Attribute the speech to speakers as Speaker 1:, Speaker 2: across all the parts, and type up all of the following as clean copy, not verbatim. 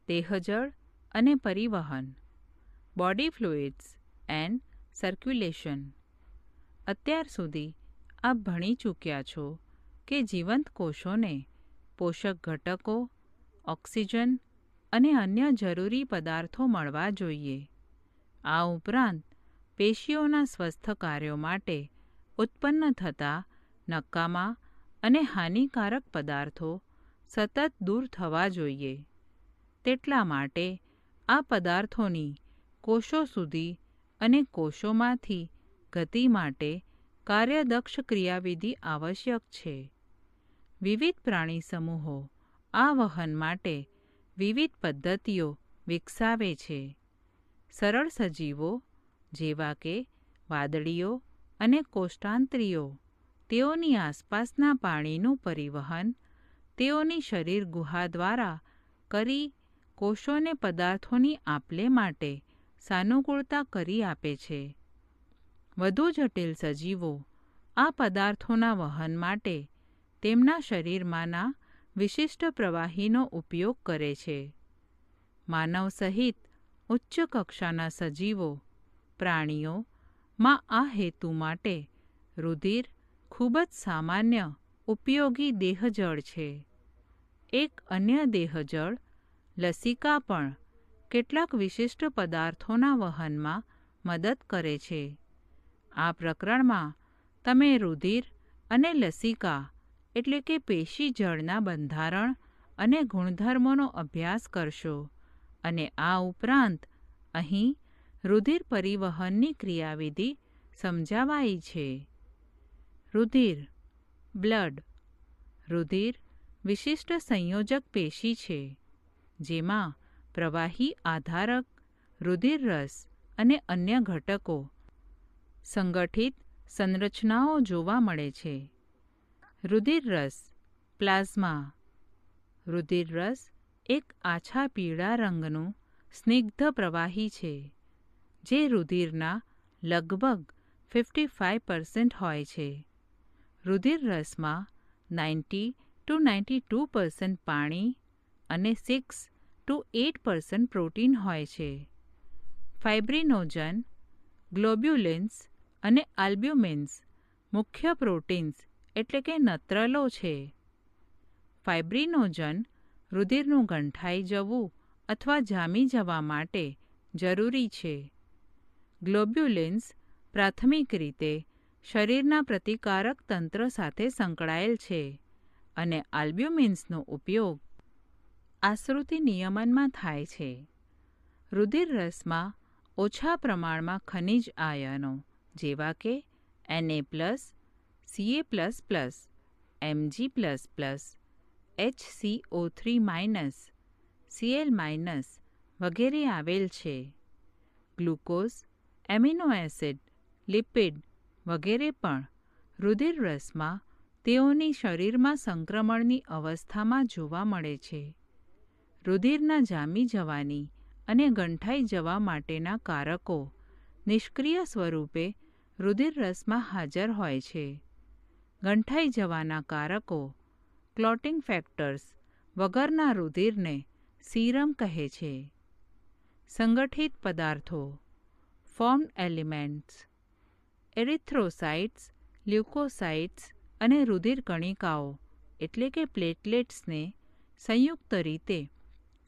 Speaker 1: દેહજળ અને પરિવહન, body fluids and circulation. અત્યાર સુધી આપ ભણી ચૂક્યા છો કે જીવંત કોષોને પોષક ઘટકો, ઓક્સિજન અને અન્ય જરૂરી પદાર્થો મળવા જોઈએ. આ ઉપરાંત પેશીઓના સ્વસ્થ કાર્યો માટે ઉત્પન્ન થતા નકામા અને હાનિકારક પદાર્થો સતત દૂર થવા જોઈએ. તેટલા માટે આ પદાર્થોની કોષો સુધી અને કોષોમાંથી ગતિ માટે કાર્યદક્ષ ક્રિયાવિધિ આવશ્યક છે. વિવિધ પ્રાણી સમૂહો આ વહન માટે વિવિધ પદ્ધતિઓ વિકસાવે છે. સરળ સજીવો જેવા કે વાદળીઓ અને કોષ્ટાંત્રીઓ તેઓની આસપાસના પાણીનું પરિવહન તેઓની શરીર ગુહા દ્વારા કરી કોષોને પદાર્થોની આપ-લે માટે સાનુકૂળતા કરી આપે છે. વધુ જટિલ સજીવો આ પદાર્થોના વહન માટે તેમના શરીરમાંના વિશિષ્ટ પ્રવાહીનો ઉપયોગ કરે છે. માનવ સહિત ઉચ્ચ કક્ષાના સજીવો પ્રાણીઓમાં આ હેતુ માટે રુધિર ખૂબ જ સામાન્ય ઉપયોગી દેહજળ છે. એક અન્ય દેહજળ લસિકા પણ કેટલાક વિશિષ્ટ પદાર્થોના વહનમાં મદદ કરે છે. આ પ્રકરણમાં તમે રુધિર અને લસિકા એટલે કે પેશીજળના બંધારણ અને ગુણધર્મોનો અભ્યાસ કરશો અને આ ઉપરાંત અહીં રુધિર પરિવહનની ક્રિયાવિધિ સમજાવાઈ છે. રુધિર બ્લડ. રુધિર વિશિષ્ટ સંયોજક પેશી છે જેમાં પ્રવાહી આધારક, રુધિરરસ અને અન્ય ઘટકો સંગઠિત સંરચનાઓ જોવા મળે છે. રુધિરરસ પ્લાઝમા. રુધિરરસ એક આછા પીળા રંગનું સ્નિગ્ધ પ્રવાહી છે જે રુધિરના લગભગ 55% હોય છે. રુધિરરસમાં 90-92% પાણી અને 6-8% પ્રોટીન હોય છે. ફાઇબ્રિનોજન, ગ્લોબ્યુલિન્સ અને આલ્બ્યુમિન્સ મુખ્ય પ્રોટીન્સ એટલે કે નત્રલો છે. ફાઇબ્રિનોજન રુધિરનું ગંઠાઈ જવું અથવા જામી જવા માટે જરૂરી છે. ગ્લોબ્યુલિન્સ પ્રાથમિક રીતે શરીરના પ્રતિકારક તંત્ર સાથે સંકળાયેલ છે અને આલ્બ્યુમિન્સનો ઉપયોગ આશ્રુતિ નિયમનમાં થાય છે. રુધિરરસમાં ઓછા પ્રમાણમાં ખનિજ આયનો જેવા કે Na+, Ca++, Mg++, HCO3-, Cl- વગેરે આવેલ છે. ગ્લુકોઝ, એમિનો એસિડ, લિપિડ વગેરે પણ રુધિરરસમાં તેઓની શરીરમાં સંક્રમણની અવસ્થામાં જોવા મળે છે. રુધિરના જામી જવાની અને ગંઠાઈ જવા માટેના કારકો નિષ્ક્રિય સ્વરૂપે રુધિરરસમાં હાજર હોય છે. ગંઠાઈ જવાના કારકો ક્લોટિંગ ફેક્ટર્સ વગરના રુધિરને સીરમ કહે છે. સંગઠિત પદાર્થો ફોર્મ્ડ એલિમેન્ટ્સ. એરિથ્રોસાઇટ્સ, લ્યુકોસાઇટ્સ અને રુધિર કણિકાઓ એટલે કે પ્લેટલેટ્સને સંયુક્ત રીતે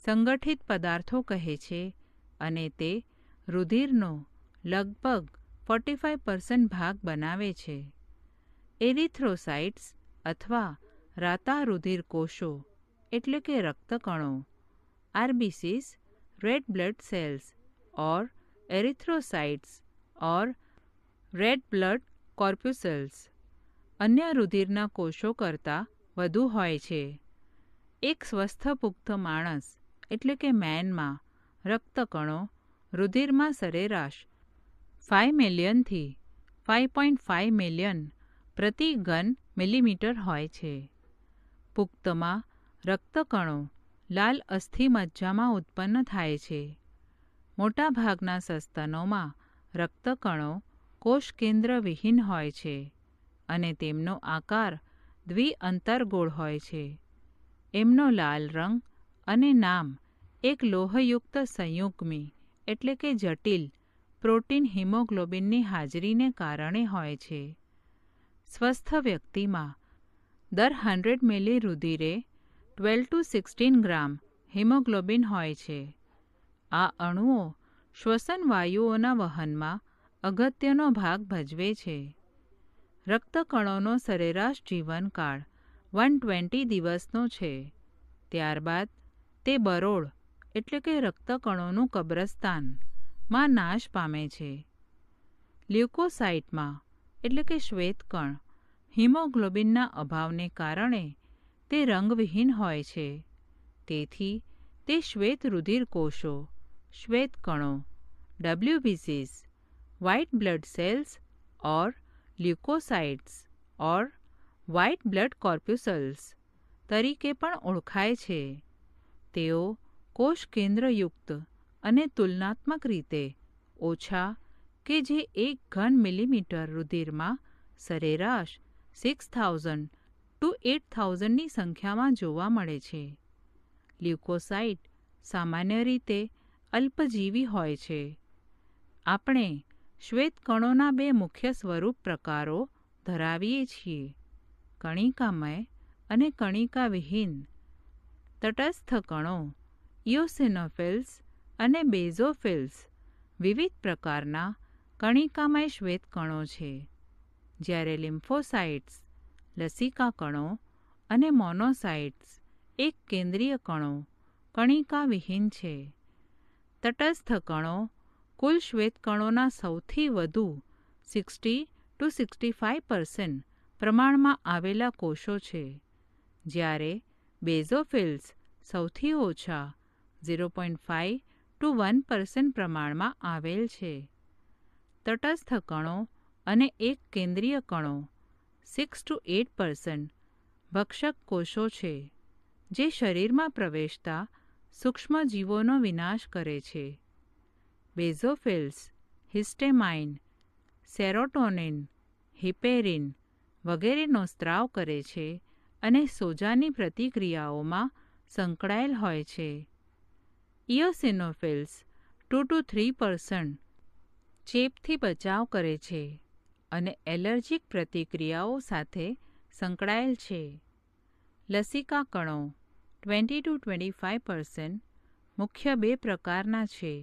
Speaker 1: સંગઠિત પદાર્થો કહે છે અને તે રુધિરનો લગભગ 45% ભાગ બનાવે છે. એરિથ્રોસાઇટ્સ અથવા રાતા રુધિર કોષો એટલે કે રક્તકણો RBCs, રેડ બ્લડ સેલ્સ ઓર એરિથ્રોસાઇટ્સ ઓર રેડ બ્લડ કોર્પ્યુસલ્સ અન્ય રુધિરના કોષો કરતાં વધુ હોય છે. એક સ્વસ્થ પુખ્ત માણસ એટલે કે મેનમાં રક્તકણો રુધિરમાં સરેરાશ 5 મિલિયનથી 5.5 મિલિયન પ્રતિ ઘન મિલીમીટર હોય છે. પુખ્તમાં રક્તકણો લાલ અસ્થિમજ્જામાં ઉત્પન્ન થાય છે. મોટાભાગના સસ્તનોમાં રક્તકણો કોષકેન્દ્ર વિહીન હોય છે અને તેમનો આકાર દ્વિઅંતરગોળ હોય છે. એમનો લાલ રંગ અને નામ એક લોહયુક્ત સંયુગ્મી એટલે કે જટિલ પ્રોટીન હિમોગ્લોબિનની હાજરીને કારણે હોય છે. સ્વસ્થ વ્યક્તિમાં દર 100 મિલી રુધિરે 12 to 16 ગ્રામ હિમોગ્લોબિન હોય છે. આ અણુઓ શ્વસન વાયુઓના વહનમાં અગત્યનો ભાગ ભજવે છે. રક્તકણોનો સરેરાશ જીવનકાળ 120 દિવસનો છે. ત્યારબાદ તે બરોળ એટલે કે રક્તકણોનું કબ્રસ્તાનમાં નાશ પામે છે. લ્યુકોસાઇટમાં એટલે કે શ્વેતકણ હિમોગ્લોબિનના અભાવને કારણે તે રંગવિહીન હોય છે. તેથી તે શ્વેત રુધિર કોષો, શ્વેતકણો, WBCs, white blood cells or leukocytes or white blood corpuscles તરીકે પણ ઓળખાય છે. તેઓ કોષ કેન્દ્રયુક્ત અને તુલનાત્મક રીતે ઓછા કે જે 1 ઘન મિલીમીટર રુધિરમાં સરેરાશ 6000 to 8000ની સંખ્યામાં જોવા મળે છે. લ્યુકોસાઇટ સામાન્ય રીતે અલ્પજીવી હોય છે. આપણે શ્વેતકણોના 2 મુખ્ય સ્વરૂપ પ્રકારો ધરાવીએ છીએ: કણિકામય અને કણિકાવિહીન. તટસ્થ કણો ઇયોસિનોફિલ્સ અને બેઝોફિલ્સ વિવિધ પ્રકારના કણિકામય શ્વેતકણો છે, જ્યારે લિમ્ફોસાઇટ્સ લસિકા કણો અને મોનોસાઇટ્સ એક કેન્દ્રીય કણો કણિકાવિહીન છે. તટસ્થ કણો કુલ શ્વેતકણોના સૌથી વધુ 60 to 65% પ્રમાણમાં આવેલા કોષો છે, જ્યારે બેઝોફિલ્સ સૌથી ઓછા 0.5 to 1% પ્રમાણમાં આવેલ છે. તટસ્થ કણો અને એક કેન્દ્રીય કણો 6 to 8% ભક્ષક કોષો છે, જે શરીરમાં પ્રવેશતા સૂક્ષ્મજીવોનો વિનાશ કરે છે. બેઝોફિલ્સ હિસ્ટેમાઇન, સેરોટોનિન, હિપેરિન વગેરેનો સ્ત્રાવ કરે છે અને સોજાની પ્રતિક્રિયાઓમાં સંકળાયેલ હોય છે. ઇયોસિનોફિલ્સ 2 to 3% ચેપથી બચાવ કરે છે અને એલર્જીક પ્રતિક્રિયાઓ સાથે સંકળાયેલ છે. લસિકા કણો 20 to 25% મુખ્ય 2 પ્રકારના છે: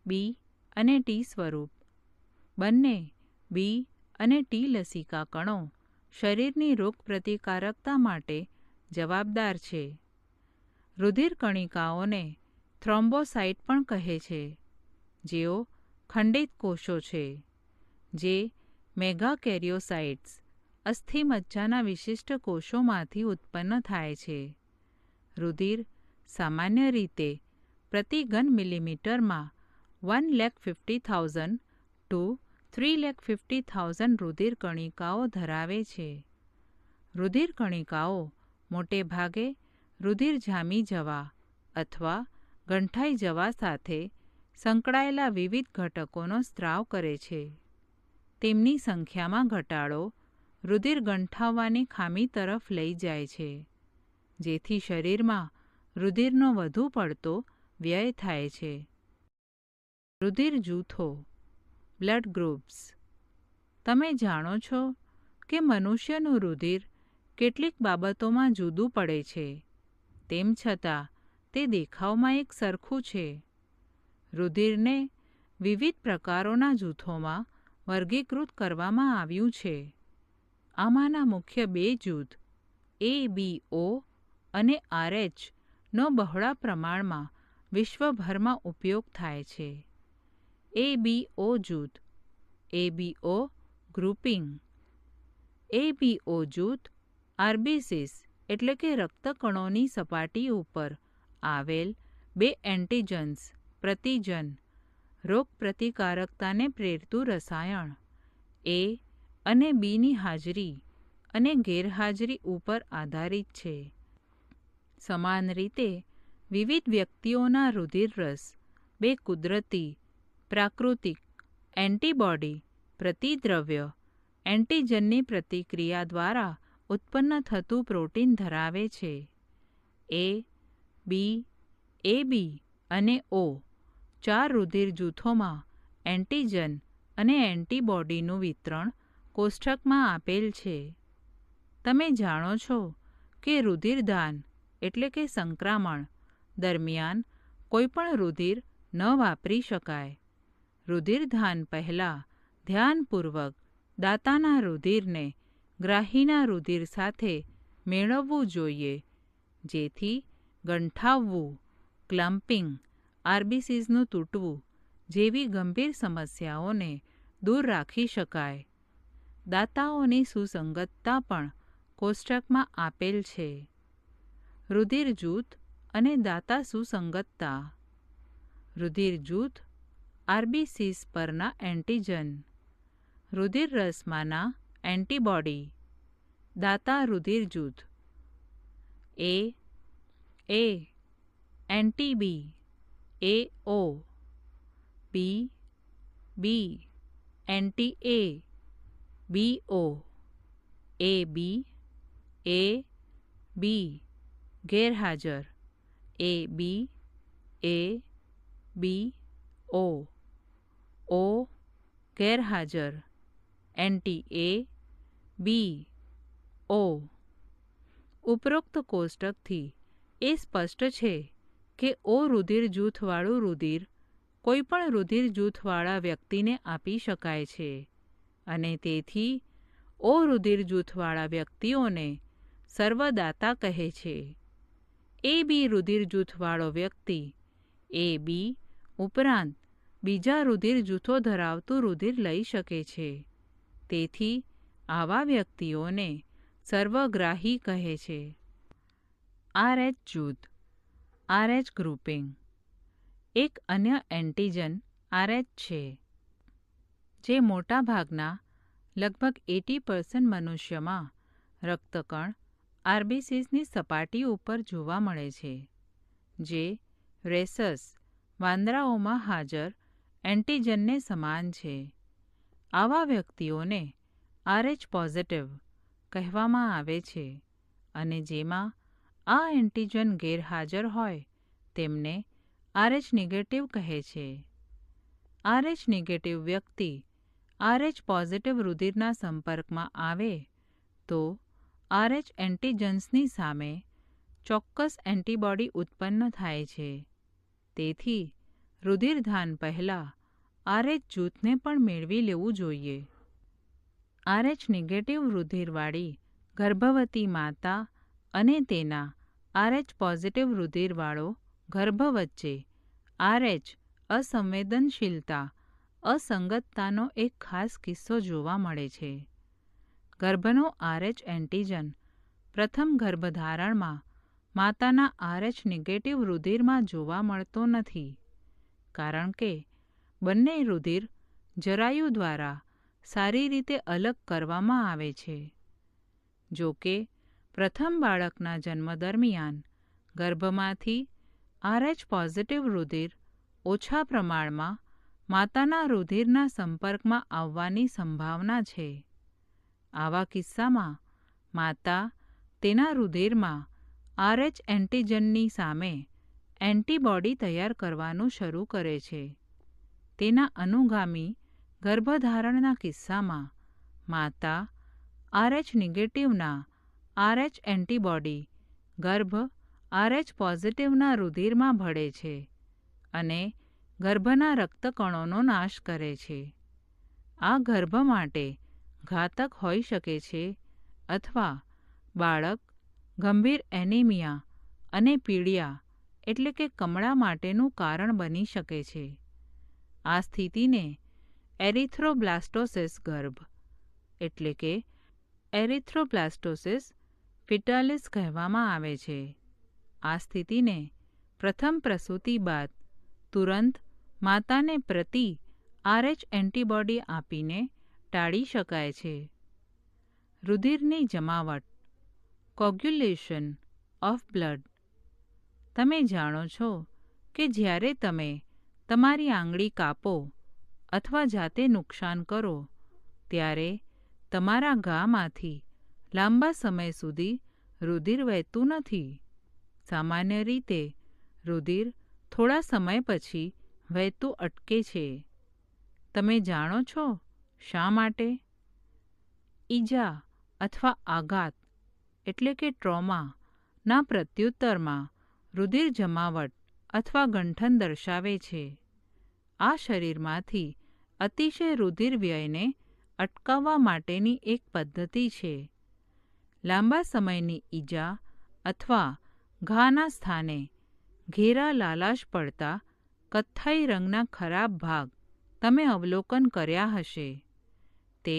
Speaker 1: બી અને ટી સ્વરૂપ. બંને બી અને ટી લસિકા કણો શરીરની રોગપ્રતિકારકતા માટે જવાબદાર છે. રુધિર કણિકાઓને થ્રોમ્બોસાઇટ પણ કહે છે, જેઓ ખંડિત કોષો છે, જે મેગાકેરિયોસાઇટ્સ અસ્થિમજ્જાના વિશિષ્ટ કોષોમાંથી ઉત્પન્ન થાય છે. રુધિર સામાન્ય રીતે પ્રતિ ઘન મિલીમીટરમાં 150,000 to 350,000 રુધિર કણિકાઓ ધરાવે છે. રુધિર કણિકાઓ મોટે ભાગે રુધિર જામી જવા અથવા ગંઠાઈ જવા સાથે સંકળાયેલા વિવિધ ઘટકોનો સ્ત્રાવ કરે છે. તેમની સંખ્યામાં ઘટાડો રુધિર ગંઠાવવાની ખામી તરફ લઈ જાય છે, જેથી શરીરમાં રુધિરનો વધુ પડતો વ્યય થાય છે. રુધિર જૂથો બ્લડ ગ્રુપ્સ. તમે જાણો છો કે મનુષ્યનું રુધિર કેટલીક બાબતોમાં જુદું પડે છે, તેમ છતાં તે દેખાવમાં એક સરખું છે. રુધિરને વિવિધ પ્રકારોના જૂથોમાં વર્ગીકૃત કરવામાં આવ્યું છે. આમાંના મુખ્ય 2 જૂથ ABO અને RH નો બહોળા પ્રમાણમાં વિશ્વભરમાં ઉપયોગ થાય છે. ABO જૂથ ABO ગ્રુપિંગ. ABO જૂથ RBCs એટલે કે રક્તકણોની સપાટી ઉપર આવેલ 2 એન્ટિજન્સ પ્રતિજન રોગપ્રતિકારકતાને પ્રેરતું રસાયણ A અને Bની હાજરી અને ગેરહાજરી ઉપર આધારિત છે. સમાન રીતે વિવિધ વ્યક્તિઓના રુધિરરસ 2 કુદરતી પ્રાકૃતિક એન્ટિબોડી પ્રતિદ્રવ્ય એન્ટિજનની પ્રતિક્રિયા દ્વારા ઉત્પન્ન થતું પ્રોટીન ધરાવે છે. A, B, એ બી અને ઓ 4 રુધિર જૂથોમાં એન્ટીજન અને એન્ટીબોડીનું વિતરણ કોષ્ટકમાં આપેલ છે. તમે જાણો છો કે રુધિરદાન એટલે કે સંક્રમણ દરમિયાન કોઈપણ રુધિર ન વાપરી શકાય. રુધિરદાન પહેલાં ધ્યાનપૂર્વક દાતાના રુધિરને ગ્રાહીના રુધિર સાથે મેળવવું જોઈએ, જેથી ગંઠાવવું, ક્લમ્પિંગ, આરબીસીઝનું તૂટવું જેવી ગંભીર સમસ્યાઓને દૂર રાખી શકાય. દાતાઓની સુસંગતતા પણ કોષ્ટકમાં આપેલ છે. રુધિર જૂથ અને દાતા સુસંગતતા. રુધિર જૂથ આરબીસીસ પરના એન્ટીજન, રુધિર રસમાંના એન્ટીબોડી, દાતા રુધિર જૂથ. એ એન્ટી બી, એ ઓ, બી એન્ટી એ, બી ઓ, એ બી ગેરહાજર, એ બી ઓ ગેરહાજર, એન્ટી એ, બી ઓ. ઉપરોક્ત કોષ્ટકથી એ સ્પષ્ટ છે કે ઓ રુધિર જૂથવાળું રુધિર કોઈપણ રુધિર જૂથવાળા વ્યક્તિને આપી શકાય છે અને તેથી ઓ રુધિર જૂથવાળા વ્યક્તિઓને સર્વદાતા કહે છે. એ બી રુધિર જૂથવાળો વ્યક્તિ એ બી ઉપરાંત બીજા રુધિર જૂથો ધરાવતું રુધિર લઈ શકે છે. તેથી આવા વ્યક્તિઓને સર્વગ્રાહી કહે છે. RH જૂથ, RH ગ્રુપિંગ. એક અન્ય એન્ટીજન RH છે, જે મોટાભાગના લગભગ 80% મનુષ્યમાં રક્તકણ આરબીસીસની સપાટી ઉપર જોવા મળે છે, જે રેસસ વાંદરાઓમાં હાજર એન્ટીજનને સમાન છે. આવા વ્યક્તિઓને RH પોઝિટિવ કહેવામાં આવે છે અને જેમાં આ એન્ટીજન ગેરહાજર હોય તેમને RH નેગેટિવ કહે છે. RH નેગેટિવ વ્યક્તિ RH પોઝિટિવ રુધિરના સંપર્કમાં આવે તો RH એન્ટીજન્સની સામે ચોક્કસ એન્ટીબોડી ઉત્પન્ન થાય છે. તેથી રુધિરદાન પહેલાં RH જૂથને પણ મેળવી લેવું જોઈએ. RH નેગેટિવ રુધિરવાળી ગર્ભવતી માતા અને તેના RH પોઝિટિવ રુધિરવાળો ગર્ભ વચ્ચે RH અસંવેદનશીલતા અસંગતતાનો એક ખાસ કિસ્સો જોવા મળે છે. ગર્ભનો RH એન્ટીજન પ્રથમ ગર્ભધારણમાં માતાના RH નેગેટિવ રુધિરમાં જોવા મળતો નથી, કારણ કે બંને રુધિર જરાયુ દ્વારા સારી રીતે અલગ કરવામાં આવે છે. જો કે પ્રથમ બાળકના જન્મ દરમિયાન ગર્ભમાંથી RH પોઝિટિવ રુધિર ઓછા પ્રમાણમાં માતાના રુધિરના સંપર્કમાં આવવાની સંભાવના છે. આવા કિસ્સામાં માતા તેના રુધિરમાં RH એન્ટીજનની સામે એન્ટીબોડી તૈયાર કરવાનું શરૂ કરે છે. તેના અનુગામી ગર્ભધારણના કિસ્સામાં માતા RH નેગેટિવના RH એન્ટીબોડી ગર્ભ RH પોઝિટિવના રુધિરમાં ભળે છે અને ગર્ભના રક્તકણોનો નાશ કરે છે. આ ગર્ભ માટે ઘાતક હોઈ શકે છે અથવા બાળક ગંભીર એનિમિયા અને પીળિયા એટલે કે કમળા માટેનું કારણ બની શકે છે. આ સ્થિતિને એરિથ્રોબ્લાસ્ટોસિસ ગર્ભ એટલે કે એરિથ્રોબ્લાસ્ટોસિસ ફિટાલિસ કહેવામાં આવે છે. આ સ્થિતિને પ્રથમ પ્રસૂતિ બાદ તુરંત માતાને પ્રતિ RH એન્ટીબોડી આપીને ટાળી શકાય છે. રુધિરની જમાવટ, કોગ્યુલેશન ઓફ બ્લડ. તમે જાણો છો કે જ્યારે તમે તમારી આંગળી કાપો અથવા જાતે નુકસાન કરો ત્યારે તમારા ઘામાંથી લાંબા સમય સુધી રુધિર વહેતું નથી. સામાન્ય રીતે રુધિર થોડા સમય પછી વહેતું અટકે છે. તમે જાણો છો શા માટે? ઈજા અથવા આઘાત એટલે કે ટ્રોમાના પ્રત્યુત્તરમાં રુધિર જમાવટ અથવા ગંઠન દર્શાવે છે. આ શરીરમાંથી અતિશય રુધિર વ્યયને અટકાવવા માટેની એક પદ્ધતિ છે. લાંબા સમયની ઈજા અથવા ઘાના સ્થાને ઘેરા લાલાશ પડતા કથ્થાઈ રંગના ખરાબ ભાગ તમે અવલોકન કર્યા હશે. તે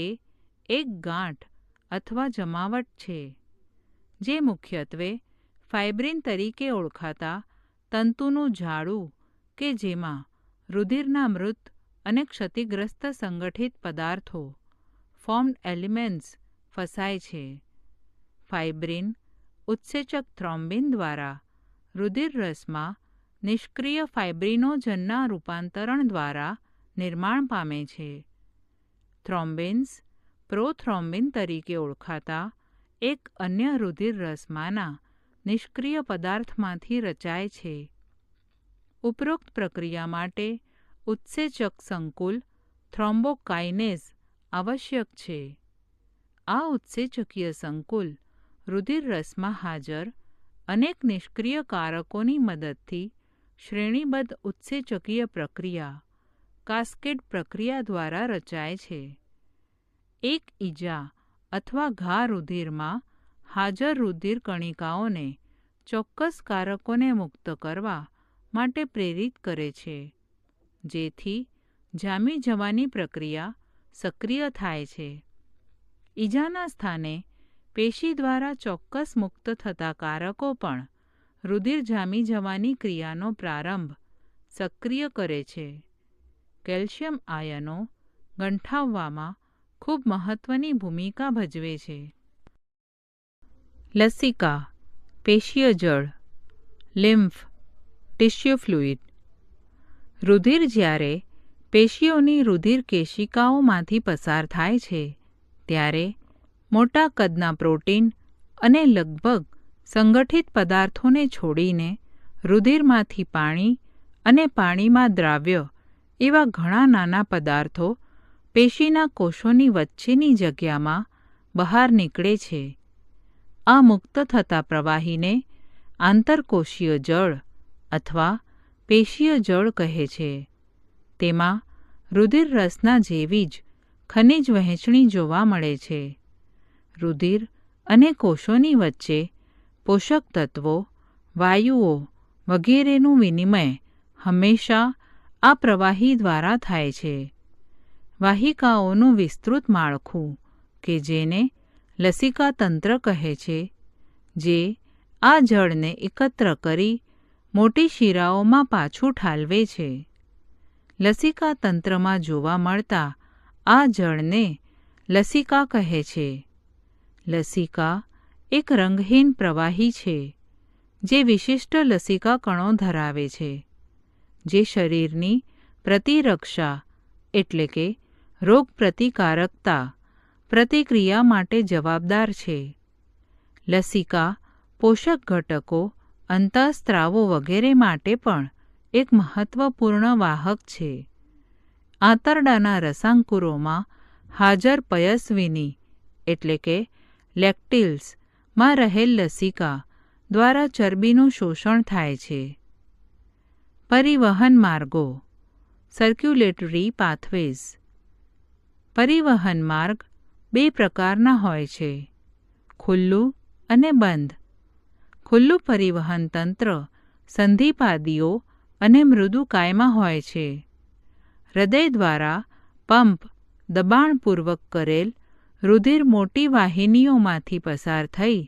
Speaker 1: એક ગાંઠ અથવા જમાવટ છે જે મુખ્યત્વે ફાઇબ્રિન તરીકે ઓળખાતા તંતુનું જાળું કે જેમાં રુધિરના મૃત અને ક્ષતિગ્રસ્ત સંગઠિત પદાર્થો ફોર્મ્ડ એલિમેન્ટ્સ ફસાય છે. ફાઇબ્રિન ઉત્સેચક થ્રોમ્બિન દ્વારા રુધિર રસમાં નિષ્ક્રિય ફાઇબ્રિનોજનના રૂપાંતરણ દ્વારા નિર્માણ પામે છે. થ્રોમ્બિન્સ પ્રોથ્રોમ્બિન તરીકે ઓળખાતા એક અન્ય રુધિર રસમાંના નિષ્ક્રિય પદાર્થમાંથી રચાય છે. ઉપરોક્ત પ્રક્રિયા માટે ઉત્સેચક સંકુલ થ્રોમ્બોકાઇનેઝ આવશ્યક છે. આ ઉત્સેચકીય સંકુલ રુધિર રસમાં હાજર અનેક નિષ્ક્રિય કારકોની મદદથી શ્રેણીબદ્ધ ઉત્સેચકીય પ્રક્રિયા કાસ્કેડ પ્રક્રિયા દ્વારા રચાય છે. એક ઈજા અથવા ઘા રુધિરમાં હાજર રુધિર કણિકાઓને ચોક્કસ કારકોને મુક્ત કરવા માટે પ્રેરિત કરે છે, જેથી જામી જવાની પ્રક્રિયા સક્રિય થાય છે. ઈજાના સ્થાને પેશી દ્વારા ચોક્કસ મુક્ત થતા કારકો પણ રુધિર જામી જવાની ક્રિયાનો પ્રારંભ સક્રિય કરે છે. કેલ્શિયમ આયનો ગંઠાવવામાં ખૂબ મહત્વની ભૂમિકા ભજવે છે. લસિકા, પેશીય જળ, લિમ્ફ, ટિશ્યુ ફ્લુઇડ. રુધિર જ્યારે પેશીઓની રુધિર કેશિકાઓમાંથી પસાર થાય છે ત્યારે મોટા કદના પ્રોટીન અને લગભગ સંગઠિત પદાર્થોને છોડીને રુધિરમાંથી પાણી અને પાણીમાં દ્રાવ્ય એવા ઘણા નાના પદાર્થો પેશીના કોષોની વચ્ચેની જગ્યામાં બહાર નીકળે છે. આ મુક્ત થતા પ્રવાહીને આંતરકોશીય જળ અથવા પેશીય જળ કહે છે. તેમાં રુધિર રસના જેવી જ ખનિજ વહેંચણી જોવા મળે છે. રુધિર અને કોષોની વચ્ચે પોષક તત્વો, વાયુઓ વગેરેનું વિનિમય હંમેશા આ પ્રવાહી દ્વારા થાય છે. વાહિકાઓનું વિસ્તૃત માળખું કે જેને લસિકા તંત્ર કહે છે, જે આ જળને એકત્ર કરી મોટી શિરાઓમાં પાછું ઠાલવે છે. લસિકા તંત્રમાં જોવા મળતા આ જળને લસિકા કહે છે. લસિકા એક રંગહીન પ્રવાહી છે જે વિશિષ્ટ લસિકા કણો ધરાવે છે, જે શરીરની પ્રતિરક્ષા એટલે કે રોગ પ્રતિકારકતા પ્રતિક્રિયા માટે જવાબદાર છે. લસિકા પોષક ઘટકો, અંતઃસ્ત્રાવો વગેરે માટે પણ એક મહત્વપૂર્ણ વાહક છે. આંતરડાના રસાંકુરોમાં હાજર પયસ્વિની એટલે કે લેક્ટિલ્સ માં રહેલ લસિકા દ્વારા ચરબીનું શોષણ થાય છે. પરિવહન માર્ગો, સર્ક્યુલેટરી પાથવેઝ. પરિવહન માર્ગ બે પ્રકારના હોય છે, ખુલ્લું અને બંધ. ખુલ્લું પરિવહન તંત્ર સંધિપાદીઓ અને મૃદુકાયમાં હોય છે. હૃદય દ્વારા પંપ દબાણપૂર્વક કરેલ રુધિર મોટી વાહિનીઓમાંથી પસાર થઈ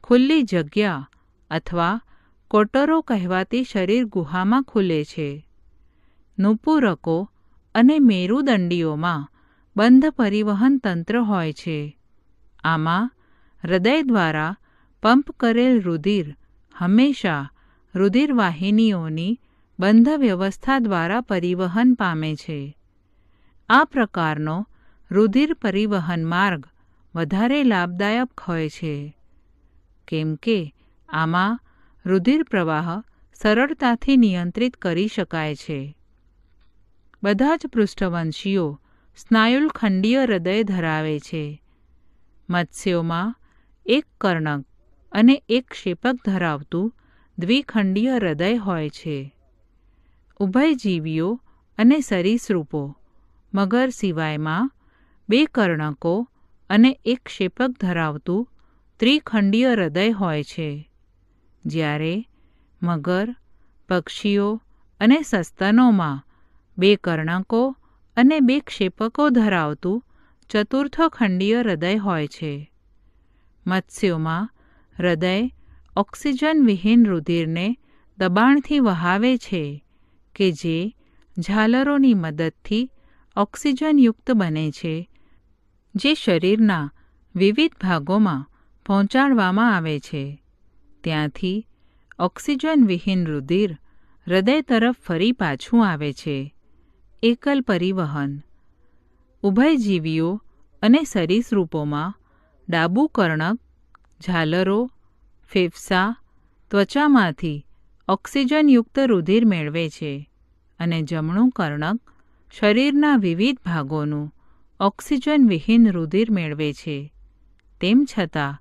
Speaker 1: ખુલ્લી જગ્યા અથવા કોટરો કહેવાતી શરીર ગુહામાં ખુલે છે. નુપુરકો અને મેરુદંડીઓમાં બંધ પરિવહન તંત્ર હોય છે. આમાં હૃદય દ્વારા પંપ કરેલ રુધિર હંમેશા રુધિર વાહિનીઓની બંધ વ્યવસ્થા દ્વારા પરિવહન પામે છે. આ પ્રકારનો રુધિર પરિવહન માર્ગ વધારે લાભદાયક હોય છે, કેમ કે આમાં રુધિર પ્રવાહ સરળતાથી નિયંત્રિત કરી શકાય છે. બધા જ પૃષ્ઠવંશીઓ સ્નાયુલખંડીય હૃદય ધરાવે છે. મત્સ્યોમાં એક કર્ણક અને એક ક્ષેપક ધરાવતું દ્વિખંડીય હૃદય હોય છે. ઉભયજીવીઓ અને સરીસૃપો મગર સિવાયમાં બે કર્ણકો અને એક ક્ષેપક ધરાવતું ત્રિખંડીય હૃદય હોય છે. જ્યારે મગર, પક્ષીઓ અને સસ્તનોમાં બે કર્ણકો અને બે ક્ષેપકો ધરાવતું ચતુર્થખંડીય હૃદય હોય છે. મત્સ્યોમાં હૃદય ઓક્સિજનવિહીન રુધિરને દબાણથી વહાવે છે કે જે ઝાલરોની મદદથી ઓક્સિજનયુક્ત બને છે, જે શરીરના વિવિધ ભાગોમાં પહોંચાડવામાં આવે છે. ત્યાંથી ઓક્સિજનવિહીન રુધિર હૃદય તરફ ફરી પાછું આવે છે. એકલ પરિવહન. ઉભયજીવીઓ અને સરીસૃપોમાં ડાબું કર્ણક ઝાલરો, ફેફસાં, ત્વચામાંથી ઓક્સિજનયુક્ત રુધિર મેળવે છે અને જમણું કર્ણક શરીરના વિવિધ ભાગોનું ઓક્સિજનવિહીન રુધિર મેળવે છે. તેમ છતાં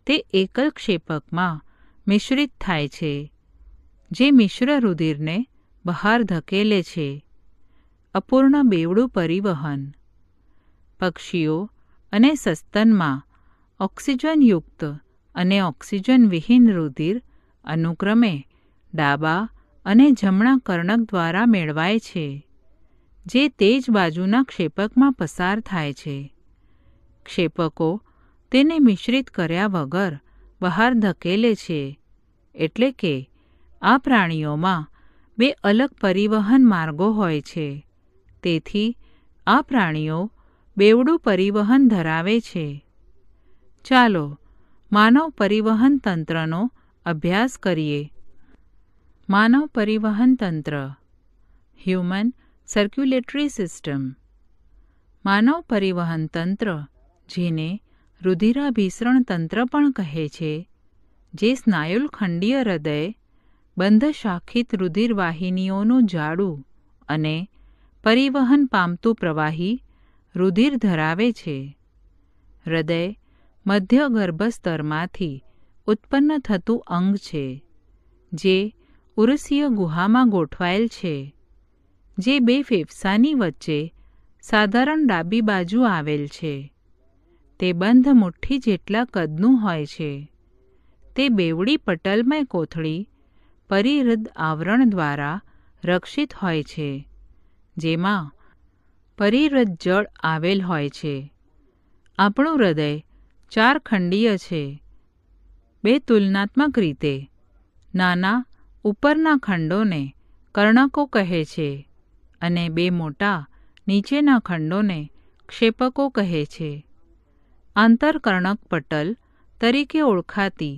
Speaker 1: તે એકલ ક્ષેપકમાં મિશ્રિત થાય છે, જે મિશ્ર રુધિરને બહાર ધકેલે છે. અપૂર્ણ બેવડું પરિવહન. પક્ષીઓ અને સસ્તનમાં ઓક્સિજનયુક્ત અને ઓક્સિજનવિહીન રુધિર અનુક્રમે ડાબા અને જમણા કર્ણક દ્વારા મેળવાય છે, જે તે જ બાજુના ક્ષેપકમાં પસાર થાય છે. ક્ષેપકો તેને મિશ્રિત કર્યા વગર બહાર ધકેલે છે. એટલે કે આ પ્રાણીઓમાં બે અલગ પરિવહન માર્ગો હોય છે. તેથી આ પ્રાણીઓ બેવડું પરિવહન ધરાવે છે. ચાલો માનવ પરિવહન તંત્રનો અભ્યાસ કરીએ. માનવ પરિવહન તંત્ર. Human circulatory system. માનવ પરિવહન તંત્ર, જેને રુધિરાભિસરણ તંત્ર પણ કહે છે, જે સ્નાયુલખંડીય હૃદય, બંધ શાખિત રુધિરવાહિનીઓનું જાડું અને પરિવહન પામતું પ્રવાહી રુધિર ધરાવે છે. હૃદય મધ્ય ગર્ભસ્તરમાંથી ઉત્પન્ન થતું અંગ છે, જે ઉરસીય ગુહામાં ગોઠવાયેલ છે, જે બે ફેફસાની વચ્ચે સાધારણ ડાબી બાજુ આવેલ છે. તે બંધ મુઠ્ઠી જેટલા કદનું હોય છે. તે બેવડી પટલમય કોથળી પરિહૃદ આવરણ દ્વારા રક્ષિત હોય છે, જેમાં પરિહૃદ જળ આવેલ હોય છે. આપણું હૃદય ચારખંડીય છે. બે તુલનાત્મક રીતે નાના ઉપરના ખંડોને કર્ણકો કહે છે અને બે મોટા નીચેના ખંડોને ક્ષેપકો કહે છે. આંતરકર્ણક પટલ તરીકે ઓળખાતી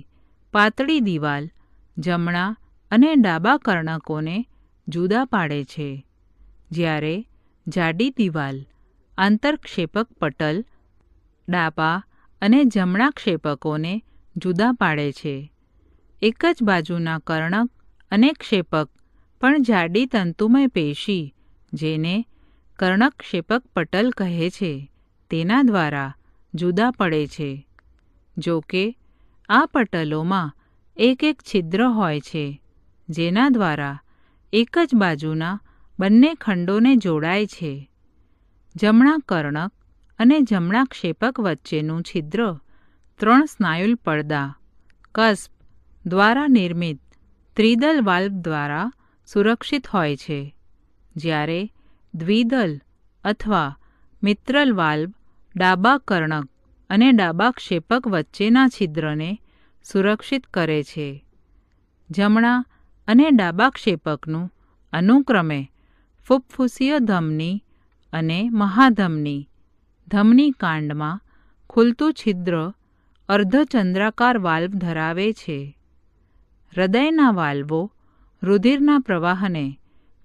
Speaker 1: પાતળી દિવાલ જમણા અને ડાબા કર્ણકોને જુદા પાડે છે, જ્યારે જાડી દિવાલ આંતરક્ષેપક પટલ ડાબા અને જમણા ક્ષેપકોને જુદા પાડે છે. એક જ બાજુના કર્ણક અને ક્ષેપક પણ જાડી તંતુમય પેશી, જેને કર્ણકક્ષેપક પટલ કહે છે, તેના દ્વારા જુદા પડે છે. જો કે આ પટલોમાં એક એક છિદ્ર હોય છે, જેના દ્વારા એક જ બાજુના બંને ખંડોને જોડાય છે. જમણા કર્ણક અને જમણા ક્ષેપક વચ્ચેનું છિદ્ર 3 સ્નાયુલ પડદા કસ્પ દ્વારા નિર્મિત ત્રિદલ વાલ્વ દ્વારા સુરક્ષિત હોય છે, જ્યારે દ્વિદલ અથવા મિત્રલ વાલ્વ ડાબા કર્ણક અને ડાબા ક્ષેપક વચ્ચેના છિદ્રને સુરક્ષિત કરે છે. જમણા અને ડાબા ક્ષેપકનું અનુક્રમે ફુફ્ફુસીય ધમની અને મહાધમની ધમની કાંડમાં ખુલતું છિદ્ર અર્ધચંદ્રાકાર વાલ્વ ધરાવે છે. હૃદયના વાલ્વો રુધિરના પ્રવાહને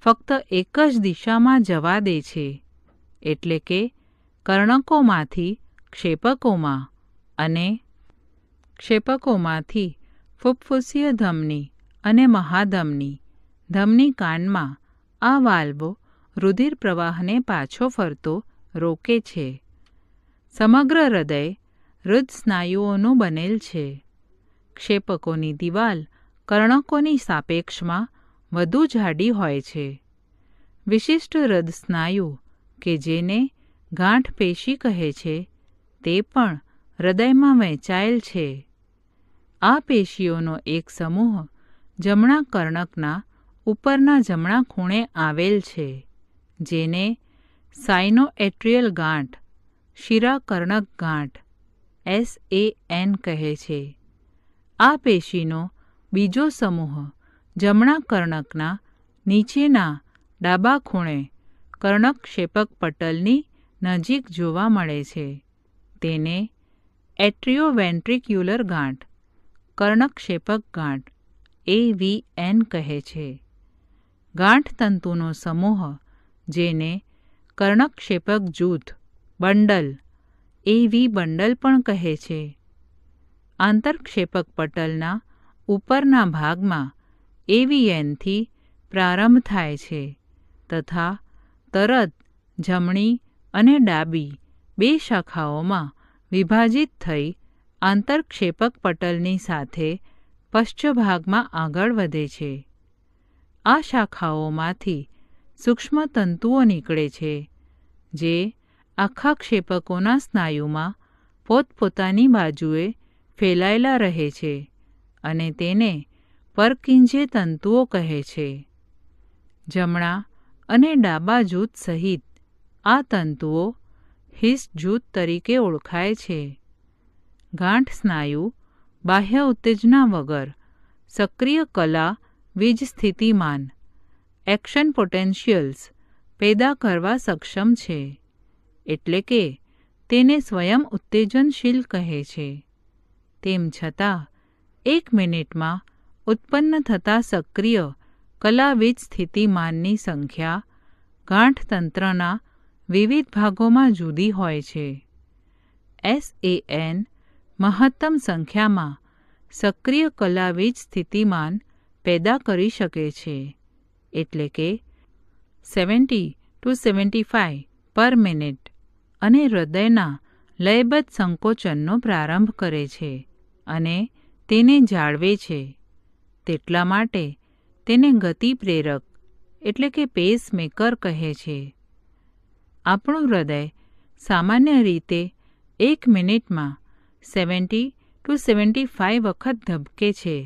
Speaker 1: ફક્ત એક જ દિશામાં જવા દે છે, એટલે કે કર્ણકોમાંથી ક્ષેપકોમાં અને ક્ષેપકોમાંથી ફુફ્ફુસીય ધમની અને મહાધમની ધમની કાનમાં આ વાલ્વ રુધિર પ્રવાહને પાછો ફરતો રોકે છે. સમગ્ર હૃદય હૃદ સ્નાયુઓનું બનેલ છે. ક્ષેપકોની દિવાલ કર્ણકોની સાપેક્ષમાં વધુ જાડી હોય છે. વિશિષ્ટ હૃદ સ્નાયુ કે જેને ગાંઠ પેશી કહે છે તે પણ હૃદયમાં વહેંચાયેલ છે. આ પેશીઓનો એક સમૂહ જમણા કર્ણકના ઉપરના જમણા ખૂણે આવેલ છે, જેને સાઇનોએટ્રિયલ ગાંઠ, શિરાકર્ણક ગાંઠ SAN કહે છે. આ પેશીનો બીજો સમૂહ જમણા કર્ણકના નીચેના ડાબા ખૂણે કર્ણકક્ષેપક પટલની નજીક જોવા મળે છે. તેને એટ્રિયોવેન્ટ્રિક્યુલર ગાંઠ, કર્ણકક્ષેપક ગાંઠ AVN કહે છે. ગાંઠતંતુનો સમૂહ જેને કર્ણકક્ષેપક જૂથ, બંડલ AV બંડલ પણ કહે છે, આંતરક્ષેપક પટલના ઉપરના ભાગમાં AVNથી પ્રારંભ થાય છે તથા તરત જમણી અને ડાબી બે શાખાઓમાં વિભાજિત થઈ આંતરક્ષેપક પટલની સાથે પશ્ચભાગમાં આગળ વધે છે. આ શાખાઓમાંથી સૂક્ષ્મ તંતુઓ નીકળે છે, જે આખા ક્ષેપકોના સ્નાયુમાં પોતપોતાની બાજુએ ફેલાયેલા રહે છે અને તેને પરકિંજે તંતુઓ કહે છે. જમણા અને ડાબા જૂથ સહિત આ તંતુઓ હિસ જૂથ તરીકે ઓળખાય છે. ગાંઠ સ્નાયુ બાહ્ય ઉત્તેજના વગર સક્રિય કલા વીજ સ્થિતિમાન એક્શન પોટેન્શિયલ્સ પેદા કરવા સક્ષમ છે, એટલે કે તેને સ્વયં ઉત્તેજનશીલ કહે છે. તેમ છતાં 1 મિનિટમાં ઉત્પન્ન થતા સક્રિય કલાવીજ સ્થિતિમાનની સંખ્યા ગાંઠતંત્રના વિવિધ ભાગોમાં જુદી હોય છે. SAN મહત્તમ સંખ્યામાં સક્રિય કલાવીજ સ્થિતિમાન પેદા કરી શકે છે, એટલે કે 70 to 75 પર મિનિટ, અને હૃદયના લયબદ્ધ સંકોચનનો પ્રારંભ કરે છે અને તેને જાળવે છે. તેટલા માટે તેને ગતિ પ્રેરક એટલે કે પેસમેકર કહે છે. આપણું હૃદય સામાન્ય રીતે 1 મિનિટમાં 70 to 75 વખત ધબકે છે.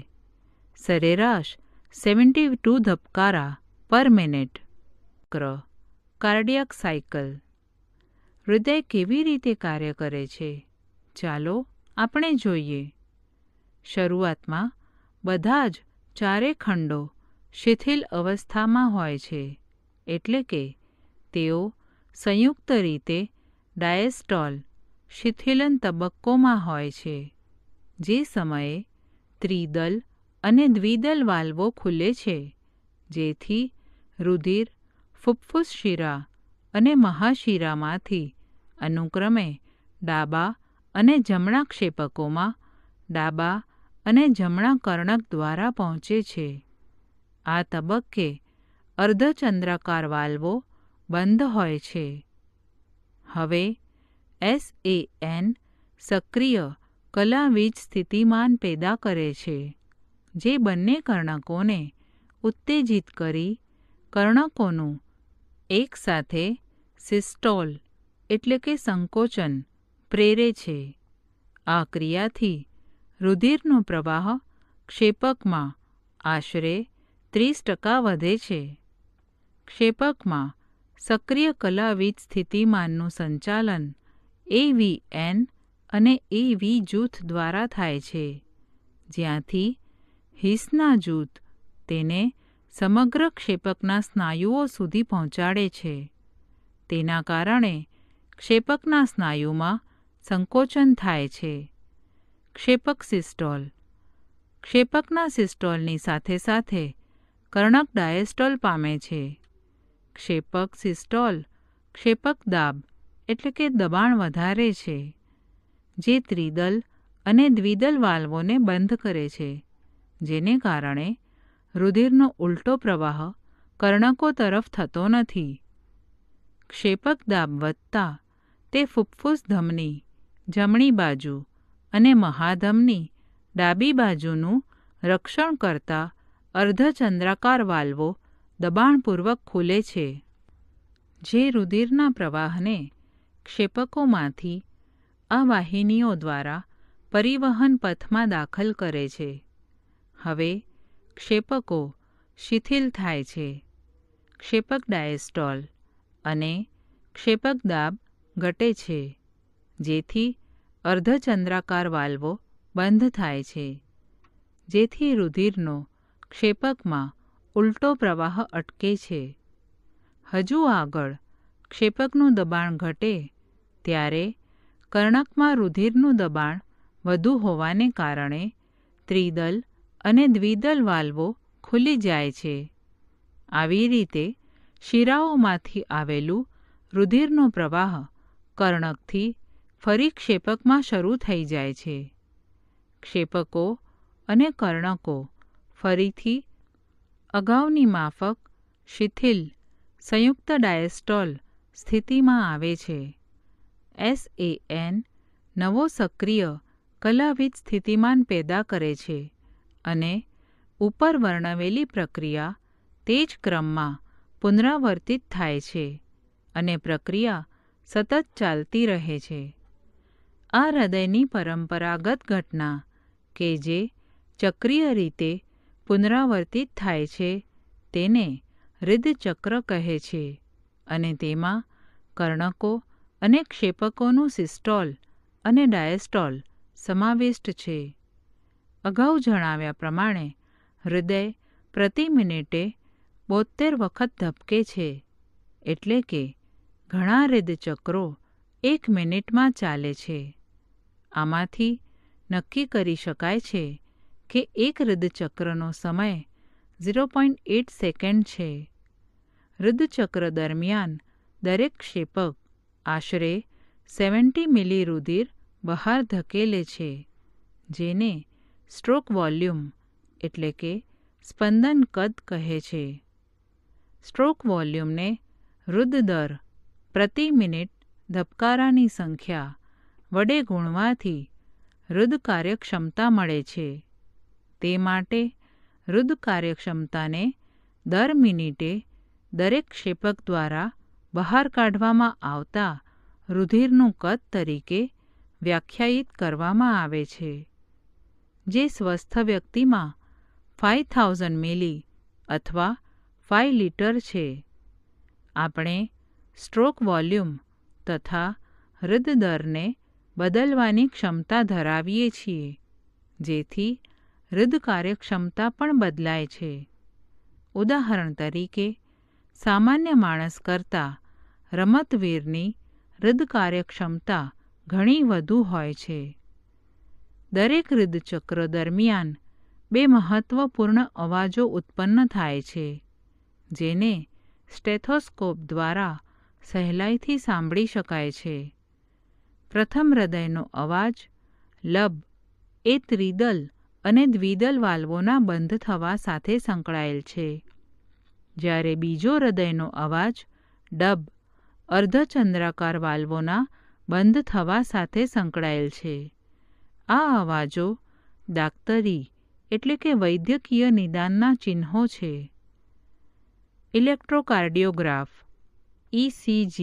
Speaker 1: સરેરાશ 72 ધબકારા પર મિનિટ. Cardiac cycle. હૃદય કેવી રીતે કાર્ય કરે છે? ચાલો આપણે જોઈએ. શરૂઆતમાં બધા જ ચારે ખંડો શિથિલ અવસ્થામાં હોય છે, એટલે કે તેઓ સંયુક્ત રીતે ડાયેસ્ટોલ શિથિલન તબક્કોમાં હોય છે. જે સમયે ત્રિદલ અને દ્વિદલ વાલ્વો ખુલે છે, જેથી રુધિર ફુફ્ફુસ શિરા અને મહાશિરામાંથી અનુક્રમે ડાબા અને જમણા ક્ષેપકોમાં ડાબા અને જમણા કર્ણક દ્વારા પહોંચે છે. આ તબક્કે અર્ધચંદ્રાકાર વાલ્વો બંધ હોય છે. હવે SAN સક્રિય કલાવીજ સ્થિતિમાન પેદા કરે છે, જે બંને કર્ણકોને ઉત્તેજિત કરી કર્ણકોનું એકસાથે સિસ્ટોલ એટલે કે સંકોચન પ્રેરે છે. આ ક્રિયાથી રુધિરનો પ્રવાહ ક્ષેપકમાં આશરે 30% વધે છે. ક્ષેપકમાં સક્રિય કલાવીજ સ્થિતિમાનનું સંચાલન AVN અને AV જૂથ દ્વારા થાય છે, જ્યાંથી હિસના જૂથ તેને સમગ્ર ક્ષેપકના સ્નાયુઓ સુધી પહોંચાડે છે. તેના કારણે ક્ષેપકના સ્નાયુમાં સંકોચન થાય છે. ક્ષેપક સિસ્ટોલ. ક્ષેપકના સિસ્ટોલની સાથે સાથે કર્ણક ડાયેસ્ટોલ પામે છે. ક્ષેપક સિસ્ટોલ ક્ષેપક દાબ એટલે કે દબાણ વધારે છે, જે ત્રિદલ અને દ્વિદલ વાલ્વોને બંધ કરે છે, જેને કારણે રુધિરનો ઉલટો પ્રવાહ કર્ણકો તરફ થતો નથી. ક્ષેપક દાબ વધતા તે ફુફ્ફુસ ધમની જમણી બાજુ અને મહાધમની ડાબી બાજુનું રક્ષણ કરતા અર્ધચંદ્રાકાર વાલ્વો દબાણપૂર્વક ખુલે છે, જે રુધિરના પ્રવાહને ક્ષેપકોમાંથી આ વાહિનીઓ દ્વારા પરિવહન પથમાં દાખલ કરે છે. હવે ક્ષેપકો શિથિલ થાય છે. ક્ષેપક ડાયસ્ટોલ અને ક્ષેપક દાબ ઘટે છે, જેથી અર્ધચંદ્રાકાર વાલ્વો બંધ થાય છે, જેથી રુધિરનો ક્ષેપકમાં ઉલટો પ્રવાહ અટકે છે. હજુ આગળ ક્ષેપકનું દબાણ ઘટે ત્યારે કર્ણકમાં રુધિરનું દબાણ વધુ હોવાને કારણે ત્રિદલ અને દ્વિદલ વાલ્વો ખુલી જાય છે. આવી રીતે શિરાઓમાંથી આવેલું રુધિરનો પ્રવાહ કર્ણકથી ફરી ક્ષેપકમાં શરૂ થઈ જાય છે. ક્ષેપકો અને કર્ણકો ફરીથી અગાઉની માફક શિથિલ સંયુક્ત ડાયસ્ટોલ સ્થિતિમાં આવે છે. SAN નવો સક્રિય કલાવિત સ્થિતિમાન પેદા કરે છે અને ઉપર વર્ણવેલી પ્રક્રિયા તે જ ક્રમમાં પુનરાવર્તિત થાય છે અને પ્રક્રિયા સતત ચાલતી રહે છે. આ હૃદયની પરંપરાગત ઘટના કે જે ચક્રીય રીતે પુનરાવર્તિત થાય છે તેને હૃદચક્ર કહે છે અને તેમાં કર્ણકો અને ક્ષેપકોનું સિસ્ટોલ અને ડાયસ્ટોલ સમાવિષ્ટ છે. અગાઉ જણાવ્યા પ્રમાણે હૃદય પ્રતિ મિનિટે 72 વખત ધબકે છે, એટલે કે ઘણા હૃદચક્રો 1 મિનિટમાં ચાલે છે. આમાંથી નક્કી કરી શકાય છે કે એક હૃદચક્રનો સમય 0.8 સેકન્ડ છે. હૃદચક્ર દરમિયાન દરેક ક્ષેપક આશરે 70 મિલી રુધિર બહાર ધકેલે છે, જેને સ્ટ્રોક વોલ્યુમ એટલે કે સ્પંદન કદ કહે છે. સ્ટ્રોક વોલ્યુમને હૃદદર પ્રતિ મિનિટ ધબકારાની સંખ્યા વડે ગુણવાથી હૃદ કાર્યક્ષમતા મળે છે. તે માટે હૃદ કાર્યક્ષમતાને દર મિનિટે દરેક ક્ષેપક દ્વારા બહાર કાઢવામાં આવતા રુધિરનું કદ તરીકે વ્યાખ્યાયિત કરવામાં આવે છે, જે સ્વસ્થ વ્યક્તિમાં 5000 મિલી અથવા 5 લિટર છે. આપણે સ્ટ્રોક વોલ્યુમ તથા હૃદદરને બદલવાની ક્ષમતા ધરાવીએ છીએ, જેથી હૃદ કાર્યક્ષમતા પણ બદલાય છે. ઉદાહરણ તરીકે, સામાન્ય માણસ કરતાં રમતવીરની હૃદ કાર્યક્ષમતા ઘણી વધુ હોય છે. દરેક હૃદચક્ર દરમિયાન 2 મહત્વપૂર્ણ અવાજો ઉત્પન્ન થાય છે, જેને સ્ટેથોસ્કોપ દ્વારા સહેલાઈથી સાંભળી શકાય છે. પ્રથમ હૃદયનો અવાજ લબ એ ત્રિદલ અને દ્વિદલ વાલ્વોના બંધ થવા સાથે સંકળાયેલ છે, જ્યારે બીજો હૃદયનો અવાજ ડબ અર્ધચંદ્રાકાર વાલ્વોના બંધ થવા સાથે સંકળાયેલ છે. આ અવાજો દાક્તરી એટલે કે વૈદ્યકીય નિદાનના ચિહ્નો છે. ઇલેક્ટ્રોકાર્ડિયોગ્રાફ ECG.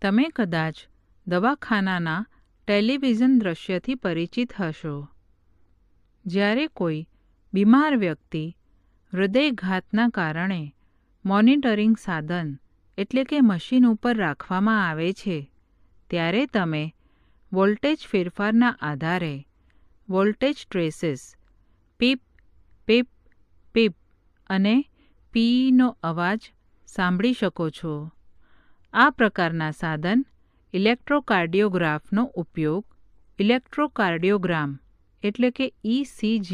Speaker 1: તમે કદાચ દવાખાનાના ટેલિવિઝન દ્રશ્યથી પરિચિત હશો. જ્યારે કોઈ બીમાર વ્યક્તિ હૃદયઘાતના કારણે મોનિટરિંગ સાધન એટલે કે મશીન ઉપર રાખવામાં આવે છે, ત્યારે તમે વોલ્ટેજ ફેરફારના આધારે વોલ્ટેજ ટ્રેસીસ પીપ પીપ પીપ અને પીનો અવાજ સાંભળી શકો છો. આ પ્રકારના સાધન ઇલેક્ટ્રોકાર્ડિયોગ્રાફનો ઉપયોગ ઇલેક્ટ્રોકાર્ડિયોગ્રામ એટલે કે ECG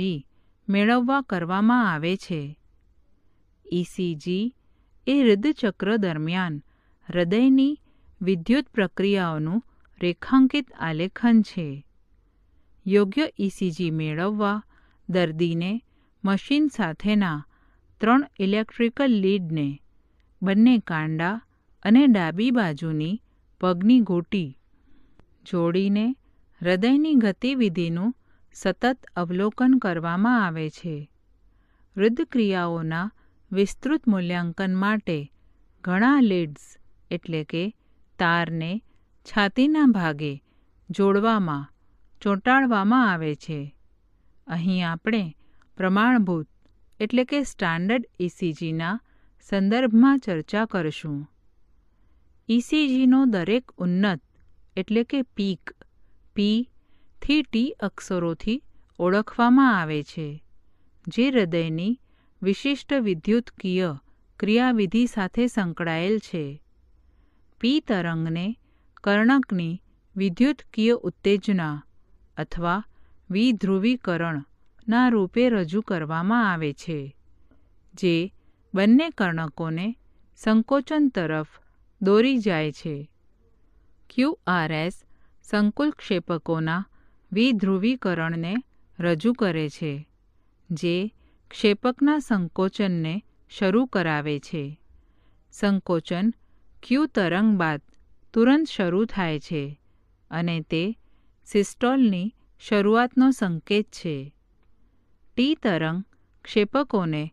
Speaker 1: મેળવવા કરવામાં આવે છે. ECG એ હૃદચક્ર દરમિયાન હૃદયની વિદ્યુત પ્રક્રિયાઓનું રેખાંકિત આલેખન છે. યોગ્ય ECG મેળવવા દર્દીને મશીન સાથેના 3 ઇલેક્ટ્રિકલ લીડને બંને કાંડા અને ડાબી બાજુની પગની ઘૂંટી જોડીને હૃદયની ગતિવિધિનું સતત અવલોકન કરવામાં આવે છે. હૃદક્રિયાઓના વિસ્તૃત મૂલ્યાંકન માટે ઘણા લીડ્સ એટલે કે તારને છાતીના ભાગે જોડવામાં ચોંટાડવામાં આવે છે. અહીં આપણે પ્રમાણભૂત એટલે કે સ્ટાન્ડર્ડ ઇસીજીના સંદર્ભમાં ચર્ચા કરશું. ઇસીજીનો દરેક ઉન્નત એટલે કે પીક પી થી ટી અક્ષરોથી ઓળખવામાં આવે છે, જે હૃદયની વિશિષ્ટ વિદ્યુતકીય ક્રિયાવિધિ સાથે સંકળાયેલ છે. પી તરંગને કર્ણકની વિદ્યુતકીય ઉત્તેજના અથવા વિધ્રુવીકરણના રૂપે રજૂ કરવામાં આવે છે, જે બંને કર્ણકોને સંકોચન તરફ દોરી જાય છે. ક્યુઆરએસ સંકુલક્ષેપકોના વિધ્રુવીકરણને રજૂ કરે છે, જે ક્ષેપકના સંકોચનને શરૂ કરાવે છે. સંકોચન ક્યુ તરંગ બાદ તુરંત શરૂ થાય છે અને તે સિસ્ટોલની શરૂઆતનો સંકેત છે. ટી તરંગ ક્ષેપકોને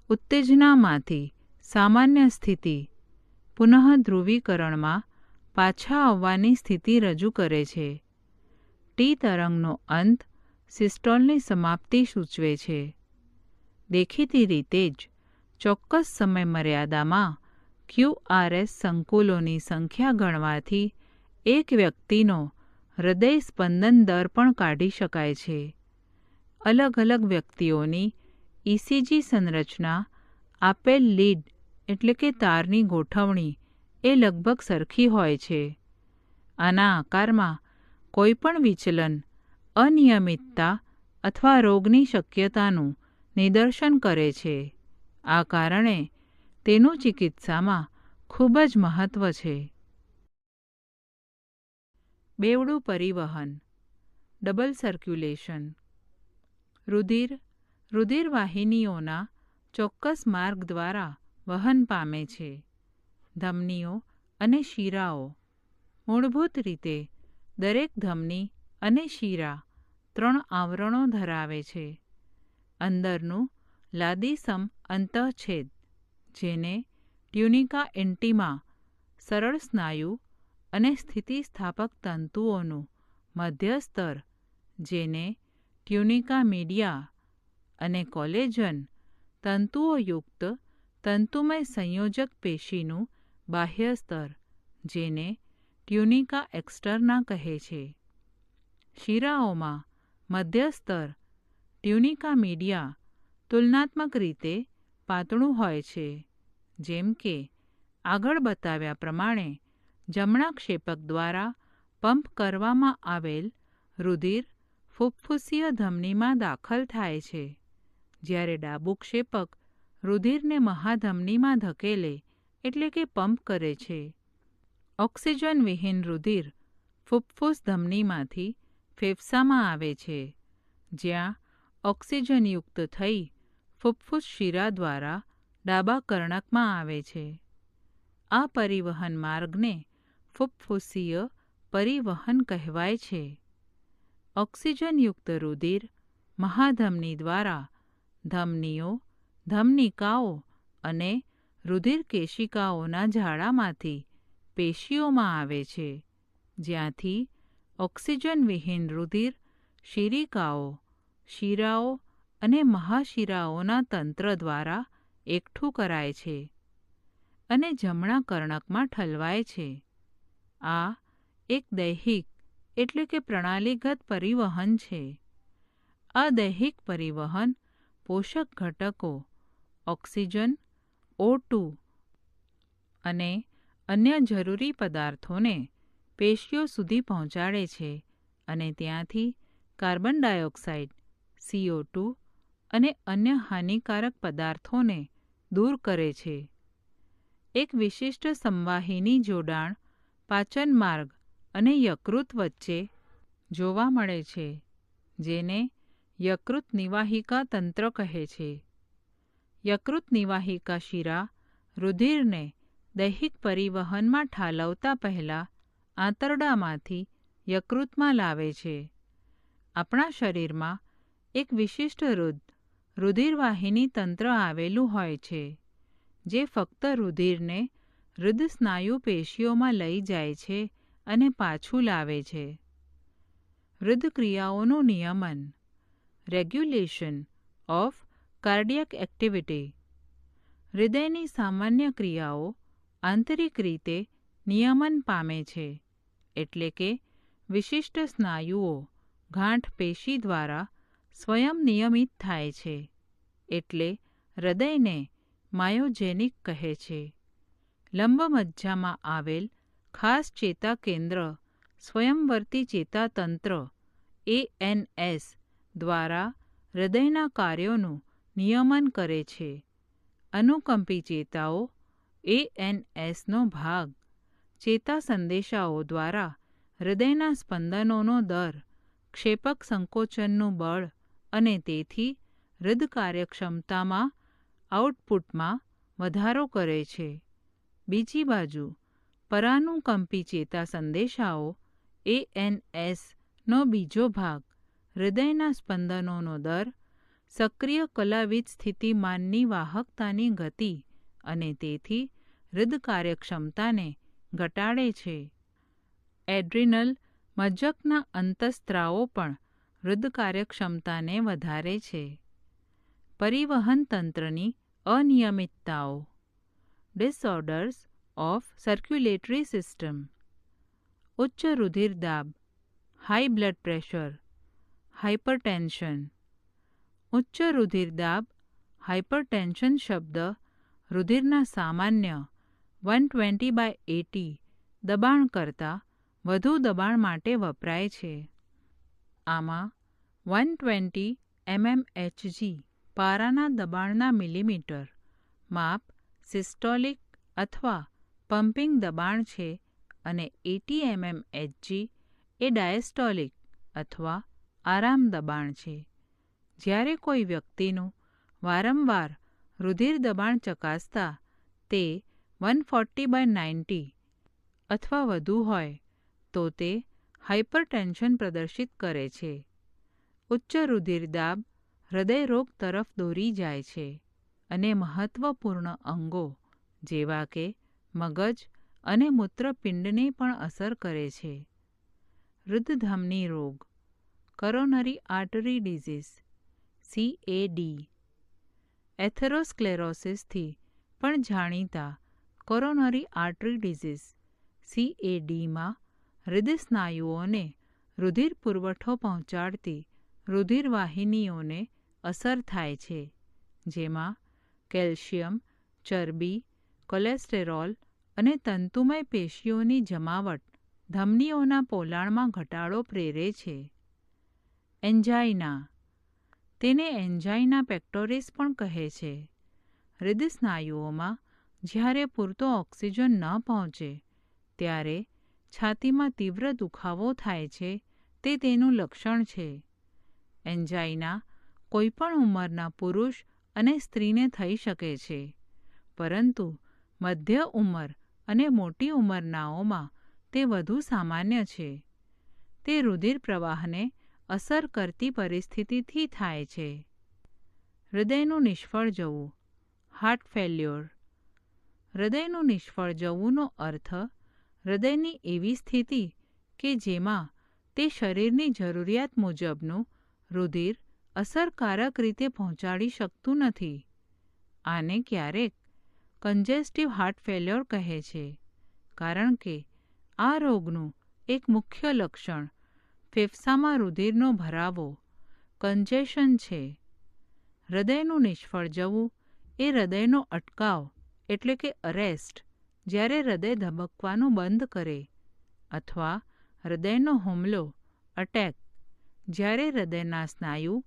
Speaker 1: ઉત્તેજનામાંથી સામાન્ય સ્થિતિ પુનઃધ્રુવીકરણમાં પાછા આવવાની સ્થિતિ રજૂ કરે છે. ટી તરંગનો અંત સિસ્ટોલની સમાપ્તિ સૂચવે છે. દેખીતી રીતે જ ચોક્કસ સમયમર્યાદામાં ક્યુઆરએસ સંકુલોની સંખ્યા ગણવાથી એક વ્યક્તિનો હૃદય સ્પંદન દર પણ કાઢી શકાય છે. અલગ અલગ વ્યક્તિઓની ઇસીજી સંરચના આપેલ લીડ એટલે કે તારની ગોઠવણી એ લગભગ સરખી હોય છે. આના આકારમાં કોઈપણ વિચલન અનિયમિતતા અથવા રોગની શક્યતાનું નિદર્શન કરે છે. આ કારણે તેનું ચિકિત્સામાં ખૂબ જ મહત્વ છે. બેવડું પરિવહન ડબલ સર્ક્યુલેશન. રુધિર વાહિનીઓના ચોક્કસ માર્ગ દ્વારા વહન પામે છે. ધમનીઓ અને શિરાઓ. મૂળભૂત રીતે દરેક ધમની અને શિરા 3 આવરણો ધરાવે છે. અંદરનું લાદીસમ અંતઃછેદ, જેને ટ્યુનિકા ઇન્ટિમા, સરળ સ્નાયુ અને સ્થિતિસ્થાપક તંતુઓનું મધ્ય સ્તર, જેને ટ્યુનિકા મીડિયા, અને કોલેજન તંતુઓયુક્ત તંતુમય સંયોજક પેશીનું બાહ્ય સ્તર, જેને ટ્યુનિકા એક્સટર્ના કહે છે. શિરાઓમાં મધ્ય સ્તર ટ્યુનિકા મીડિયા તુલનાત્મક રીતે પાતળું હોય છે. જેમ કે આગળ બતાવ્યા પ્રમાણે જમણા ક્ષેપક દ્વારા પંપ કરવામાં આવેલ રુધિર ફુફ્ફુસીય ધમનીમાં દાખલ થાય છે, જ્યારે ડાબું ક્ષેપક રુધિરને મહાધમનીમાં ધકેલે એટલે કે પંપ કરે છે. ઓક્સિજન વિહીન રુધિર ફુફ્ફુસ ધમનીમાંથી ફેફસામાં આવે છે, જ્યાં ઓક્સિજનયુક્ત થઈ ફુફ્ફુસ શિરા દ્વારા ડાબા કર્ણકમાં આવે છે. આ પરિવહન માર્ગને ફુફ્ફુસીય પરિવહન કહેવાય છે. ઓક્સિજનયુક્ત રુધિર મહાધમની દ્વારા ધમનીઓ, ધમનિકાઓ અને રુધિર કેશિકાઓના જાળામાંથી પેશીઓમાં આવે છે, જ્યાંથી ઓક્સિજન વિહીન રુધિર શિરિકાઓ, શિરાઓ અને મહાશિરાઓના તંત્ર દ્વારા એકઠું કરાય છે અને જમણા કર્ણકમાં ઠલવાય છે. આ એક દૈહિક એટલે કે પ્રણાલીગત પરિવહન છે. અદૈહિક પરિવહન પોષક ઘટકો ઓક્સિજન, O2 અને અન્ય જરૂરી પદાર્થોને પેશીઓ સુધી પહોંચાડે છે અને ત્યાંથી કાર્બન ડાયોક્સાઇડ, CO2 અને અન્ય હાનિકારક પદાર્થોને દૂર કરે છે. એક વિશિષ્ટ સંવાહિની જોડાણ પાચન માર્ગ અને યકૃત વચ્ચે જોવા મળે છે, જેને યકૃત નિવાહિકા તંત્ર કહે છે. યકૃત નિવાહિકા શિરા રુધિરને દૈહિક પરિવહનમાં ઠાલવતા પહેલાં આંતરડામાંથી યકૃતમાં લાવે છે. આપણા શરીરમાં એક વિશિષ્ટ રુધિરવાહિની તંત્ર આવેલું હોય છે, જે ફક્ત રુધિરને હૃદસ્નાયુ પેશીઓમાં લઈ જાય છે અને પાછું લાવે છે. હૃદક્રિયાઓનું નિયમન, રેગ્યુલેશન ઓફ કાર્ડિયક એક્ટિવિટી. હૃદયની સામાન્ય ક્રિયાઓ આંતરિક રીતે નિયમન પામે છે, એટલે કે વિશિષ્ટ સ્નાયુઓ ગાંઠ પેશી દ્વારા સ્વયં નિયમિત થાય છે, એટલે હૃદયને માયોજેનિક કહે છે. લંબમજ્જામાં આવેલ ખાસ ચેતા કેન્દ્ર સ્વયંવર્તી ચેતાતંત્ર ANS દ્વારા હૃદયના કાર્યોનું નિયમન કરે છે. અનુકંપી ચેતાઓ ANSનો ભાગ ચેતા સંદેશાઓ દ્વારા હૃદયના સ્પંદનોનો દર, ક્ષેપક સંકોચનનું બળ અને તેથી હૃદ કાર્યક્ષમતામાં આઉટપુટમાં વધારો કરે છે. બીજી બાજુ પરાનુકંપી ચેતા સંદેશાઓ ANSનો બીજો ભાગ હૃદયના સ્પંદનોનો દર, સક્રિય કલાવિદ સ્થિતિમાનની વાહકતાની ગતિ અને તેથી હૃદ કાર્યક્ષમતાને ઘટાડે છે. એડ્રિનલ મજ્જકના અંતઃસ્ત્રાવો પણ હૃદ કાર્યક્ષમતાને વધારે છે. પરિવહન તંત્રની અનિયમિતતાઓ, ડિસઓર્ડર્સ ઓફ સર્ક્યુલેટરી સિસ્ટમ. ઉચ્ચ રુધિર દાબ, હાઈ બ્લડ પ્રેશર, હાઇપરટેન્શન. ઉચ્ચ રુધિર દાબ, હાઇપરટેન્શન શબ્દ રુધિરના સામાન્ય 120/80 દબાણ કરતાં વધુ દબાણ માટે વપરાય છે. આમાં 120 mmHg પારાના દબાણના મિલીમીટર માપ સિસ્ટોલિક અથવા પમ્પિંગ દબાણ છે અને 80 mmHg એ ડાયસ્ટોલિક અથવા આરામ દબાણ છે. જ્યારે કોઈ વ્યક્તિનું વારંવાર રુધિર દબાણ ચકાસતા તે 140/90 અથવા વધુ હોય તો તે હાઇપરટેન્શન પ્રદર્શિત કરે છે. ઉચ્ચ રુધિર દાબ હૃદયરોગ તરફ દોરી જાય છે અને મહત્વપૂર્ણ અંગો જેવા કે મગજ અને મૂત્રપિંડને પણ અસર કરે છે. હૃદધમની રોગ, કોરોનરી આર્ટરી ડિઝીઝ CAD. એથેરોસ્ક્લેરોસિસથી પણ જાણીતા કોરોનરી આર્ટરી ડિઝીઝ CADમાં હૃદયસ્નાયુઓને રુધિર પુરવઠો પહોંચાડતી રુધિરવાહિનીઓને અસર થાય છે, જેમાં કેલ્શિયમ, ચરબી, કોલેસ્ટેરોલ અને તંતુમય પેશીઓની જમાવટ ધમનીઓના પોલાણમાં ઘટાડો પ્રેરે છે. એન્જાઇના, તેને એન્જાઇના પેક્ટોરિસ પણ કહે છે. હૃદયસ્નાયુઓમાં જ્યારે પૂરતો ઓક્સિજન ન પહોંચે ત્યારે છાતીમાં તીવ્ર દુખાવો થાય છે, તે તેનું લક્ષણ છે. એન્જાઇના કોઈપણ ઉંમરના પુરુષ અને સ્ત્રીને થઈ શકે છે, પરંતુ મધ્ય ઉંમર અને મોટી ઉંમરનાઓમાં તે વધુ સામાન્ય છે. તે રુધિર પ્રવાહને અસર કરતી પરિસ્થિતિથી થાય છે. હૃદયનું નિષ્ફળ જવું, હાર્ટ ફેલ્યોર. હૃદયનું નિષ્ફળ જવુંનો અર્થ હૃદયની એવી સ્થિતિ કે જેમાં તે શરીરની જરૂરિયાત મુજબનું રુધિર અસરકારક રીતે પહોંચાડી શકતું નથી. આને ક્યારેક કન્જેસ્ટિવ હાર્ટ ફેલ્યોર કહે છે, કારણ કે આ રોગનું એક મુખ્ય લક્ષણ ફેફસામાં રુધિરનો ભરાવો, કન્જેશન છે. હૃદયનું નિષ્ફળ જવું એ હૃદયનો અટકાવ એટલે કે અરેસ્ટ, જ્યારે હૃદય ધબકવાનું બંધ કરે, અથવા હૃદયનો હુમલો, અટેક, જ્યારે હૃદયના સ્નાયુ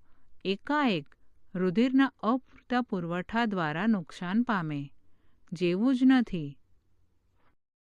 Speaker 1: એકાએક રુધિરના અપૂરતા પુરવઠા દ્વારા નુકસાન પામે જેવું જ નથી.